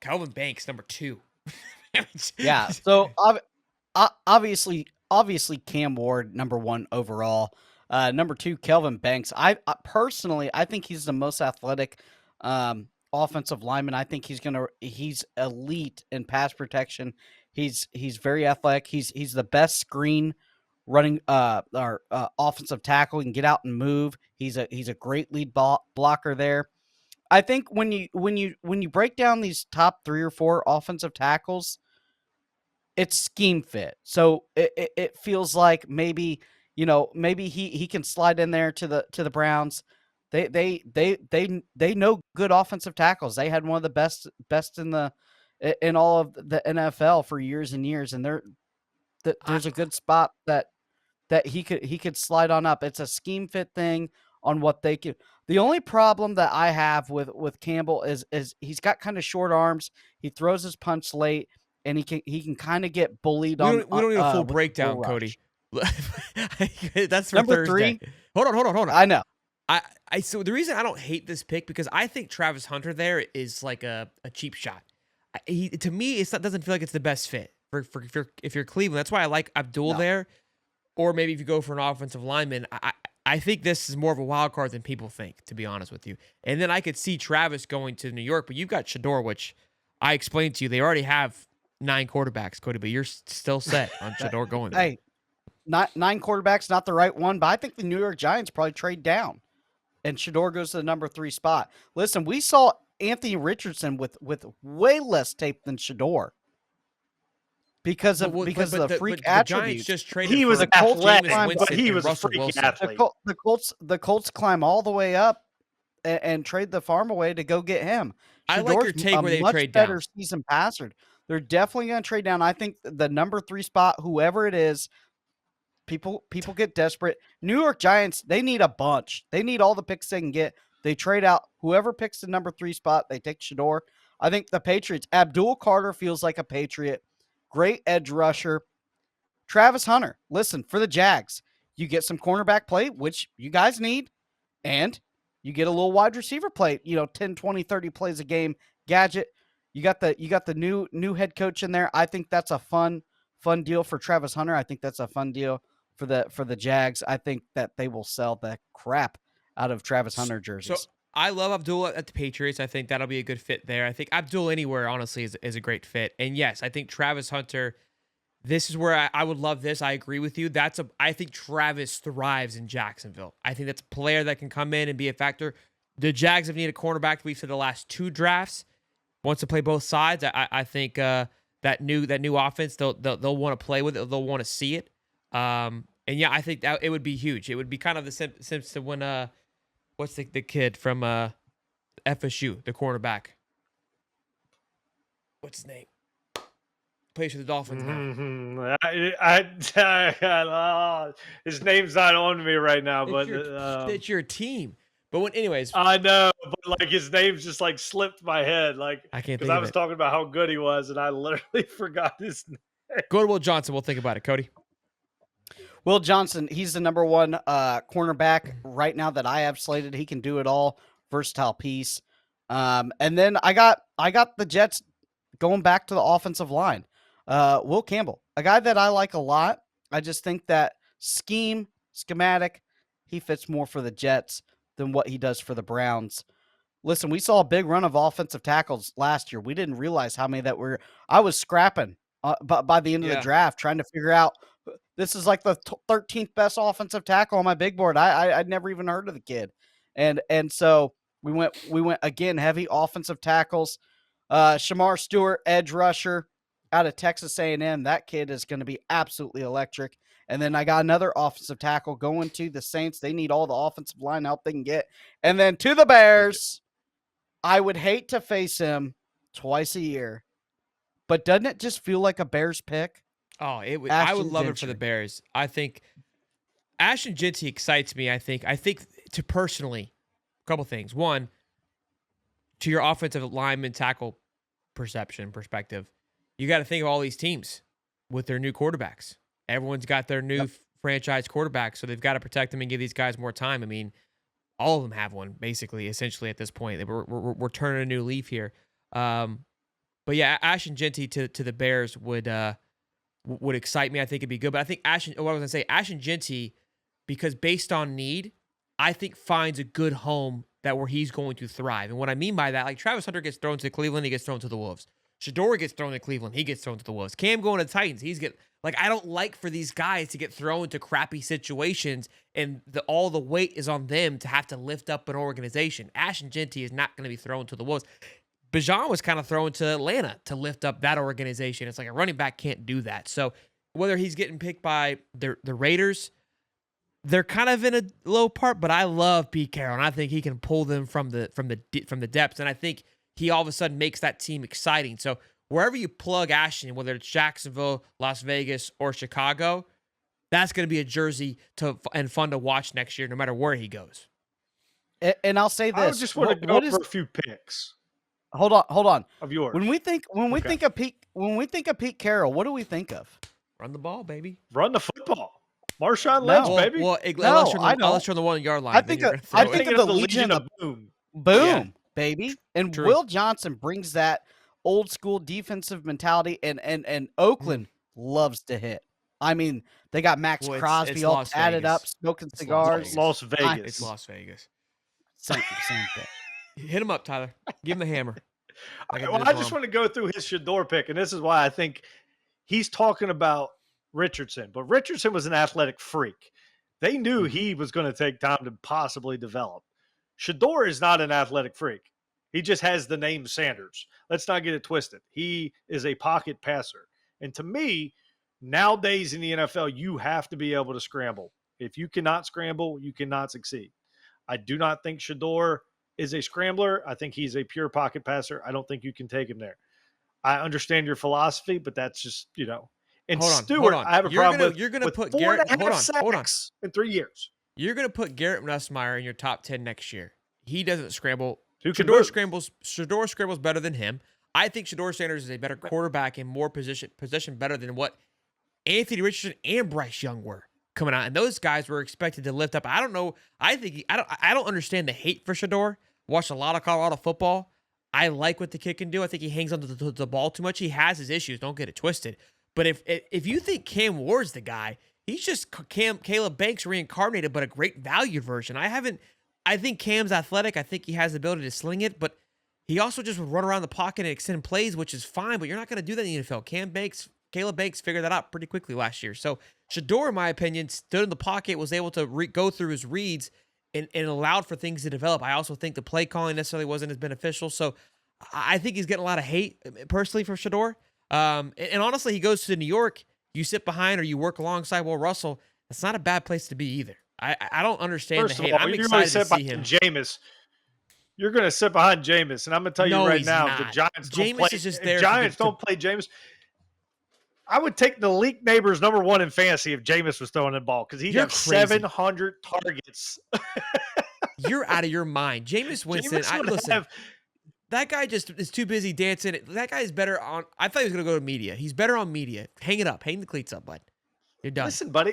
Calvin Banks, number 2. Yeah. So obviously Cam Ward, number 1 overall. Number 2, Kelvin Banks. Personally, I think he's the most athletic offensive lineman. I think he's elite in pass protection. He's very athletic. He's the best screen running or offensive tackle. He can get out and move. He's a great lead blocker there. I think when you break down these top 3 or 4 offensive tackles, it's scheme fit. So it feels like maybe he can slide in there to the Browns. They know good offensive tackles. They had one of the best in all of the NFL for years and years, and there's a good spot that he could slide on up. It's a scheme fit thing on what they could. The only problem that I have with Campbell is he's got kind of short arms. He throws his punch late, and he can kind of get bullied We on. don't need a full with the breakdown, bull rush. Cody. That's for Number Thursday. 3. Hold on. I know. So the reason I don't hate this pick because I think Travis Hunter there is like a cheap shot. To me, doesn't feel like it's the best fit for if you're Cleveland. That's why I like Abdul there, or maybe if you go for an offensive lineman. I think this is more of a wild card than people think, to be honest with you. And then I could see Travis going to New York, but you've got Shedeur, which I explained to you. They already have 9 quarterbacks, Cody, but you're still set on Shedeur going there. Hey, 9 quarterbacks, not the right one, but I think the New York Giants probably trade down, and Shedeur goes to the number 3 spot. Listen, we saw Anthony Richardson with way less tape than Shedeur. Because of the freak attributes. The Giants just traded. He was for athletic, Jameis but he and was Russell a freaking Wilson. athlete. The Colts climb all the way up and trade the farm away to go get him. I like your take where they trade down. Much better down. Season passer. They're definitely going to trade down. I think the number 3 spot, whoever it is, people get desperate. New York Giants, they need a bunch. They need all the picks they can get. They trade out whoever picks the number 3 spot. They take Shedeur. I think the Patriots. Abdul Carter feels like a Patriot. Great edge rusher. Travis Hunter, listen, for the Jags, you get some cornerback play, which you guys need, and you get a little wide receiver play, 10, 20, 30 plays a game. Gadget, you got the new head coach in there. I think that's a fun deal for Travis Hunter. I think that's a fun deal for the Jags. I think that they will sell the crap out of Travis Hunter jerseys. So I love Abdul at the Patriots. I think that'll be a good fit there. I think Abdul anywhere, honestly, is a great fit. And yes, I think Travis Hunter, this is where I would love this. I agree with you. I think Travis thrives in Jacksonville. I think that's a player that can come in and be a factor. The Jags have needed a cornerback. We've said the last 2 drafts. Wants to play both sides. I think that new offense, they'll want to play with it. They'll want to see it. And yeah, I think that it would be huge. It would be kind of the Simpson when what's the kid from FSU, the cornerback? What's his name? Plays for the Dolphins now. His name's not on me right now, but it's your team. But anyways, I know, but like his name's just like slipped my head, like I can't because I was talking about how good he was, and I literally forgot his name. Go to Will Johnson. We'll think about it, Cody. Will Johnson, he's the number 1 cornerback right now that I have slated. He can do it all, versatile piece. And then I got the Jets going back to the offensive line. Will Campbell, a guy that I like a lot. I just think that schematic, he fits more for the Jets than what he does for the Browns. Listen, we saw a big run of offensive tackles last year. We didn't realize how many that were. I was scrapping by the end of the draft, trying to figure out. This is like the 13th best offensive tackle on my big board. I'd never even heard of the kid, and so we went again heavy offensive tackles. Shamar Stewart, edge rusher out of Texas A&M. That kid is going to be absolutely electric. And then I got another offensive tackle going to the Saints. They need all the offensive line help they can get. And then to the Bears, I would hate to face him twice a year, but doesn't it just feel like a Bears pick? Oh, I would love it for the Bears. I think Ashton Jeanty excites me. I think to personally, a couple things. One, to your offensive lineman tackle perspective, you got to think of all these teams with their new quarterbacks. Everyone's got their new franchise quarterback, so they've got to protect them and give these guys more time. I mean, all of them have one, basically, essentially, at this point. We're turning a new leaf here. But yeah, Ashton Genty to the Bears would excite me. I think it'd be good. But I think Ashton, what I was gonna say, Ashton Genty, because based on need, I think finds a good home that where he's going to thrive. And what I mean by that, like Travis Hunter gets thrown to Cleveland, he gets thrown to the Wolves. Shedeur gets thrown to Cleveland, he gets thrown to the Wolves. Cam going to Titans, I don't like for these guys to get thrown to crappy situations and all the weight is on them to have to lift up an organization. Ashton Genty is not going to be thrown to the Wolves. Bijan was kind of thrown to Atlanta to lift up that organization. It's like a running back can't do that. So whether he's getting picked by the Raiders, they're kind of in a low part, but I love Pete Carroll, and I think he can pull them from the depths, and I think he all of a sudden makes that team exciting. So wherever you plug Ashton, whether it's Jacksonville, Las Vegas, or Chicago, that's going to be a jersey and fun to watch next year, no matter where he goes. And I'll say this: I just want to go over a few picks. Hold on. Of yours. When we think of Pete Carroll, what do we think of? Run the ball, baby. Run the football. Marshawn Lynch, baby. Well, unless you're on the 1 yard line. I think of the Legion of Boom. Boom, baby. And True. Will Johnson brings that old school defensive mentality, and Oakland loves to hit. I mean, they got Max Crosby it's all Las added Vegas. up, smoking cigars. Las Vegas. It's Las Vegas. Same thing. Hit him up, Tyler. Give him the hammer. I just want to go through his Shedeur pick, and this is why I think he's talking about Richardson. But Richardson was an athletic freak. They knew he was going to take time to possibly develop. Shedeur is not an athletic freak. He just has the name Sanders. Let's not get it twisted. He is a pocket passer. And to me, nowadays in the NFL, you have to be able to scramble. If you cannot scramble, you cannot succeed. I do not think Shedeur is a scrambler. I think he's a pure pocket passer. I don't think you can take him there. I understand your philosophy, but that's just, And hold on. I have a problem with. You're going to put 4.5 Garrett. Hold on. in 3 years. You're going to put Garrett Nussmeier in your top 10 next year. He doesn't scramble. Shedeur scrambles better than him. I think Shedeur Sanders is a better quarterback and more position better than what Anthony Richardson and Bryce Young were coming out. And those guys were expected to lift up. I don't know. I don't understand the hate for Shedeur. Watched a lot of Colorado football. I like what the kid can do. I think he hangs on to the ball too much. He has his issues. Don't get it twisted. But if you think Cam Ward's the guy, he's just Caleb Banks reincarnated, but a great valued version. I think Cam's athletic. I think he has the ability to sling it, but he also just would run around the pocket and extend plays, which is fine, but you're not going to do that in the NFL. Caleb Banks figured that out pretty quickly last year. So Shedeur, in my opinion, stood in the pocket, was able to go through his reads, and allowed for things to develop. I also think the play calling necessarily wasn't as beneficial. So I think he's getting a lot of hate personally for Shedeur. And honestly, he goes to New York. You sit behind or you work alongside Will Russell. That's not a bad place to be either. I don't understand First the hate. of all, I'm you're excited going to to see him. Jameis. You're going to sit behind Jameis, and I'm going to tell you right he's now, not. the Giants Jameis don't play. is just If there Giants to- don't play Jameis. I would take the league neighbors #1 in fantasy if Jameis was throwing the ball because he'd You're have crazy. 700 targets. You're out of your mind. Jameis Winston, that guy just is too busy dancing. That guy is better on. I thought he was going to go to media. He's better on media. Hang it up. Hang the cleats up, bud. You're done. Listen, buddy,